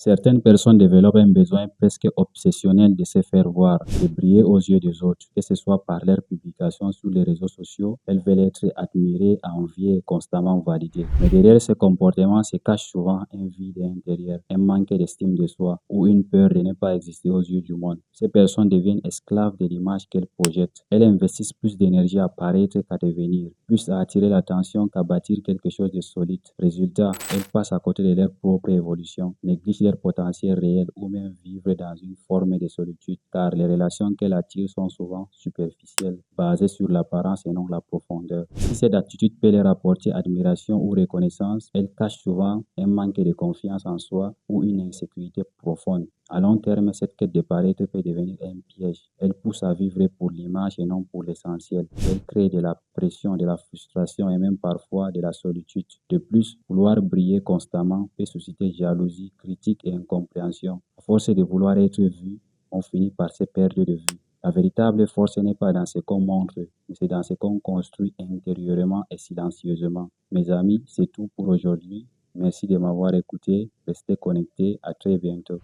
Certaines personnes développent un besoin presque obsessionnel de se faire voir, de briller aux yeux des autres, que ce soit par leurs publications sur les réseaux sociaux. Elles veulent être admirées, enviées et constamment validées. Mais derrière ce comportement se cache souvent un vide intérieur, un manque d'estime de soi ou une peur de ne pas exister aux yeux du monde. Ces personnes deviennent esclaves de l'image qu'elles projettent. Elles investissent plus d'énergie à paraître qu'à devenir, plus à attirer l'attention qu'à bâtir quelque chose de solide. Résultat, elles passent à côté de leur propre évolution, négligent leur potentiel réel ou même vivre dans une forme de solitude, car les relations qu'elles attirent sont souvent superficielles, basées sur l'apparence et non la profondeur. Si cette attitude peut leur apporter admiration ou reconnaissance, elle cache souvent un manque de confiance en soi ou une insécurité profonde. À long terme, cette quête de paraître peut devenir un piège. Elle pousse à vivre pour l'image et non pour l'essentiel. Elle crée de la pression, de la frustration et même parfois de la solitude. De plus, vouloir briller constamment peut susciter jalousie, critique et incompréhension. À force de vouloir être vu, on finit par se perdre de vue. La véritable force n'est pas dans ce qu'on montre, mais c'est dans ce qu'on construit intérieurement et silencieusement. Mes amis, c'est tout pour aujourd'hui. Merci de m'avoir écouté. Restez connectés. À très bientôt.